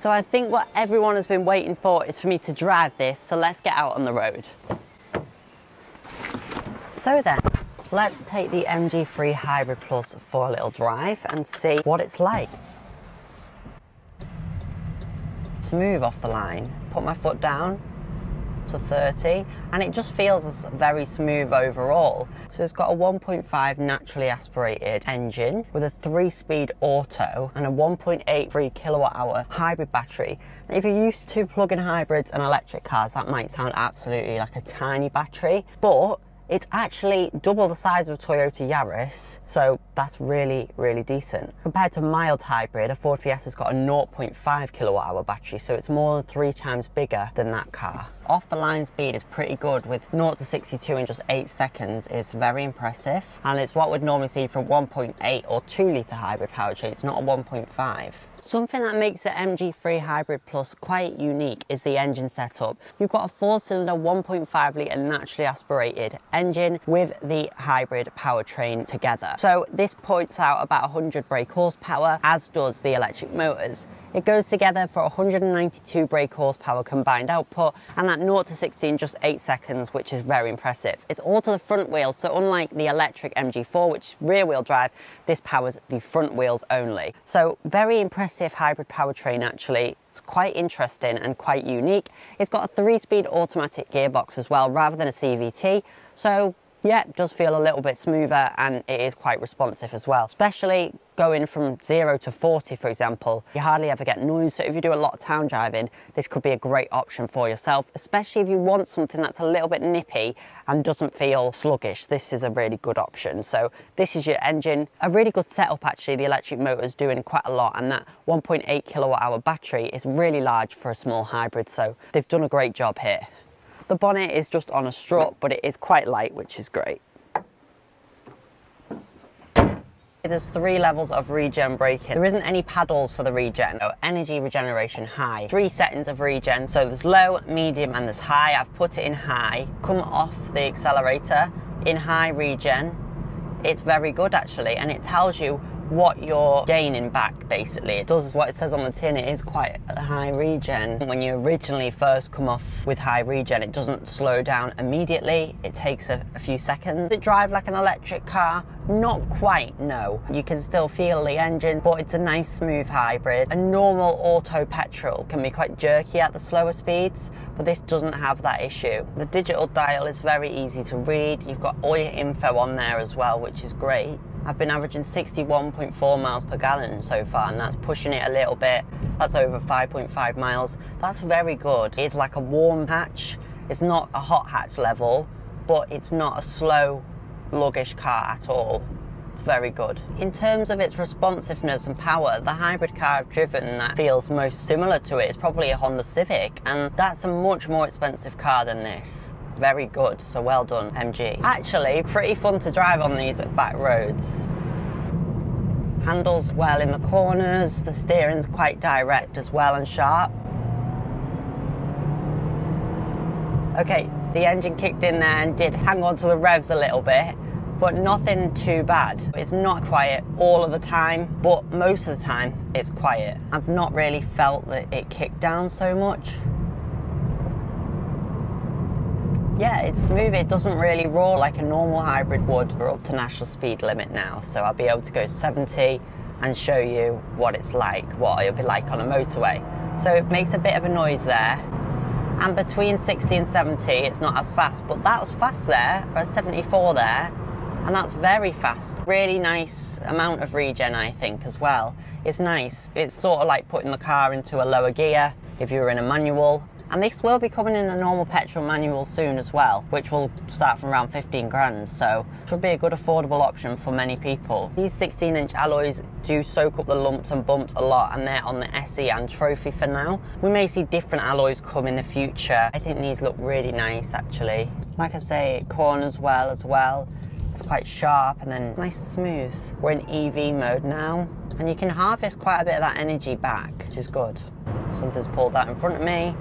So I think what everyone has been waiting for is for me to drive this, so let's get out on the road. So then, let's take the MG3 Hybrid Plus for a little drive and see what it's like. Smooth off the line, put my foot down to 30 and it just feels very smooth overall. So it's got a 1.5 naturally aspirated engine with a 3-speed auto and a 1.83 kilowatt hour hybrid battery. Now, if you're used to plug-in hybrids and electric cars, that might sound absolutely like a tiny battery, but it's actually double the size of a Toyota Yaris, so that's really, really decent. Compared to a mild hybrid, a Ford Fiesta's got a 0.5 kilowatt hour battery, so it's more than 3 times bigger than that car. Off the line speed is pretty good, with 0 to 62 in just 8 seconds. It's very impressive, and it's what we'd normally see from 1.8 or 2 litre hybrid powertrain. It's not a 1.5. Something that makes the MG3 Hybrid Plus quite unique is the engine setup. You've got a 4-cylinder 1.5 litre naturally aspirated engine with the hybrid powertrain together. So this puts out about 100 brake horsepower, as does the electric motors. It goes together for 192 brake horsepower combined output, and that 0 to 60 in just 8 seconds, which is very impressive. It's all to the front wheels, so unlike the electric MG4, which is rear wheel drive, this powers the front wheels only. So very impressive hybrid powertrain actually. It's quite interesting and quite unique. It's got a 3-speed automatic gearbox as well, rather than a CVT. So yeah, it does feel a little bit smoother and it is quite responsive as well. Especially going from 0 to 40, for example, you hardly ever get noise. So if you do a lot of town driving, this could be a great option for yourself, especially if you want something that's a little bit nippy and doesn't feel sluggish. This is a really good option. So this is your engine, a really good setup actually. The electric motor's doing quite a lot, and that 1.8 kilowatt hour battery is really large for a small hybrid. So they've done a great job here. The bonnet is just on a strut, but it is quite light, which is great. There's 3 levels of regen braking. There isn't any paddles for the regen. So energy regeneration high. 3 settings of regen. So there's low, medium, and there's high. I've put it in high. Come off the accelerator in high regen. It's very good actually, and it tells you what you're gaining back basically. It does what it says on the tin. It is quite a high regen. When you originally first come off with high regen, it doesn't slow down immediately. It takes a few seconds. Does it drive like an electric car? Not quite, no. You can still feel the engine, but it's a nice smooth hybrid. A normal auto petrol can be quite jerky at the slower speeds, but this doesn't have that issue. The digital dial is very easy to read. You've got all your info on there as well, which is great. I've been averaging 61.4 miles per gallon so far, and that's pushing it a little bit. That's over 5.5 miles. That's very good. It's like a warm hatch. It's not a hot hatch level, but it's not a slow, luggish car at all. It's very good. In terms of its responsiveness and power, the hybrid car I've driven that feels most similar to it is probably a Honda Civic, and that's a much more expensive car than this. Very good, so well done, MG. Actually, pretty fun to drive on these back roads. Handles well in the corners, the steering's quite direct as well and sharp. Okay, the engine kicked in there and did hang on to the revs a little bit, but nothing too bad. It's not quiet all of the time, but most of the time it's quiet. I've not really felt that it kicked down so much. Yeah, it's smooth. It doesn't really roar like a normal hybrid would. We're up to national speed limit now, so I'll be able to go 70 and show you what it's like, what it'll be like on a motorway. So it makes a bit of a noise there. And between 60 and 70, it's not as fast, but that was fast there, or 74 there, and that's very fast. Really nice amount of regen, I think, as well. It's nice. It's sort of like putting the car into a lower gear if you were in a manual. And this will be coming in a normal petrol manual soon as well, which will start from around 15 grand, so it should be a good affordable option for many people. These 16-inch alloys do soak up the lumps and bumps a lot, and they're on the SE and Trophy for now. We may see different alloys come in the future. I think these look really nice actually. Like I say, it corners well as well. It's quite sharp and then nice and smooth. We're in EV mode now, and you can harvest quite a bit of that energy back, which is good. Something's pulled out in front of me.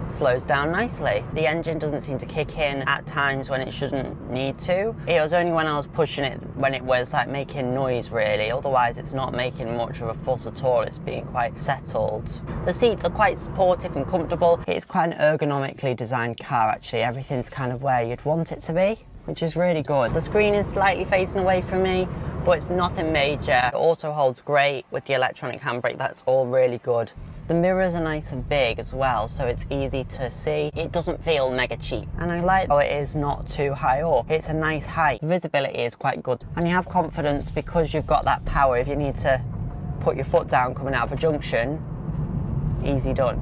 slows down nicely. The engine doesn't seem to kick in at times when it shouldn't need to. It was only when I was pushing it when it was like making noise really, otherwise it's not making much of a fuss at all, it's being quite settled. The seats are quite supportive and comfortable. It's quite an ergonomically designed car actually, everything's kind of where you'd want it to be, which is really good. The screen is slightly facing away from me, but it's nothing major. It auto holds great with the electronic handbrake, that's all really good. The mirrors are nice and big as well, so it's easy to see. It doesn't feel mega cheap. And I like how it is not too high up. It's a nice height. Visibility is quite good. And you have confidence because you've got that power. If you need to put your foot down coming out of a junction, easy done.